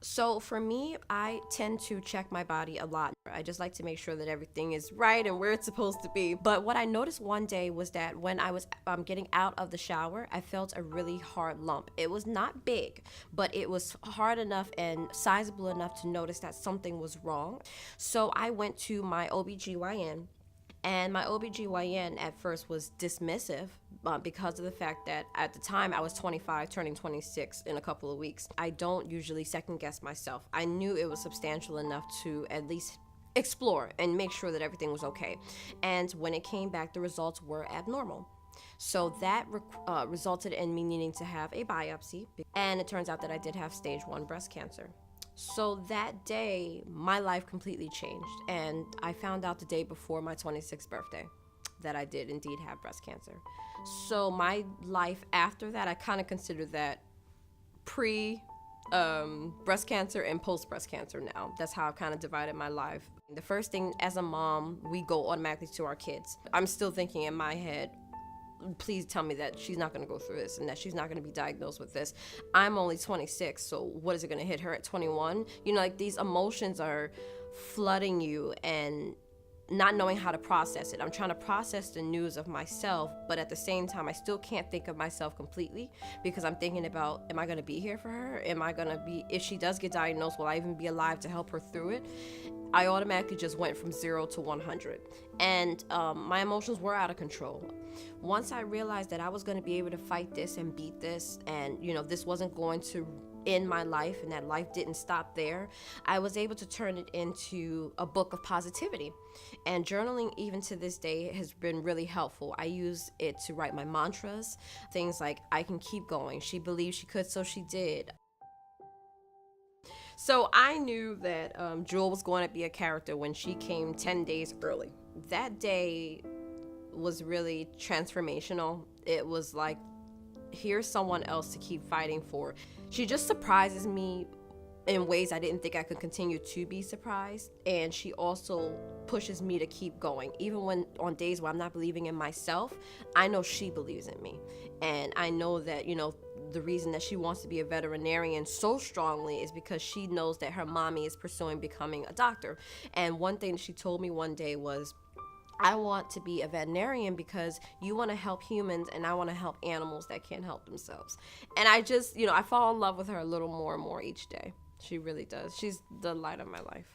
So for me, I tend to check my body a lot. I just like to make sure that everything is right and where it's supposed to be. But what I noticed one day was that when I was getting out of the shower, I felt a really hard lump. It was not big, but it was hard enough and sizable enough to notice that something was wrong. So I went to my OBGYN, and my OBGYN at first was dismissive because of the fact that at the time I was 25, turning 26 in a couple of weeks. I don't usually second guess myself. I knew it was substantial enough to at least explore and make sure that everything was okay. And when it came back, the results were abnormal. So that resulted in me needing to have a biopsy. And it turns out that I did have stage 1 breast cancer. So that day, my life completely changed. And I found out the day before my 26th birthday that I did indeed have breast cancer. So my life after that, I kind of consider that pre breast cancer and post breast cancer now. That's how I've kind of divided my life. The first thing, as a mom, we go automatically to our kids. I'm still thinking in my head, please tell me that she's not going to go through this and that she's not going to be diagnosed with this. I'm only 26, so what is it going to hit her at 21? You know, like, these emotions are flooding you and not knowing how to process it. I'm trying to process the news of myself, but at the same time, I still can't think of myself completely because I'm thinking about, am I going to be here for her? Am I going to be, if she does get diagnosed, will I even be alive to help her through it? I automatically just went from 0 to 100. And my emotions were out of control. Once I realized that I was going to be able to fight this and beat this, and, you know, this wasn't going to in my life and that life didn't stop there, I was able to turn it into a book of positivity. And journaling, even to this day, has been really helpful. I use it to write my mantras, things like, I can keep going, she believed she could, so she did. So I knew that Jewel was going to be a character when she came 10 days early. That day was really transformational. It was like, here's someone else to keep fighting for. She just surprises me in ways I didn't think I could continue to be surprised. And she also pushes me to keep going. Even when on days where I'm not believing in myself, I know she believes in me. And I know that, you know, the reason that she wants to be a veterinarian so strongly is because she knows that her mommy is pursuing becoming a doctor. And one thing she told me one day was, I want to be a veterinarian because you want to help humans and I want to help animals that can't help themselves. And I just, you know, I fall in love with her a little more and more each day. She really does. She's the light of my life.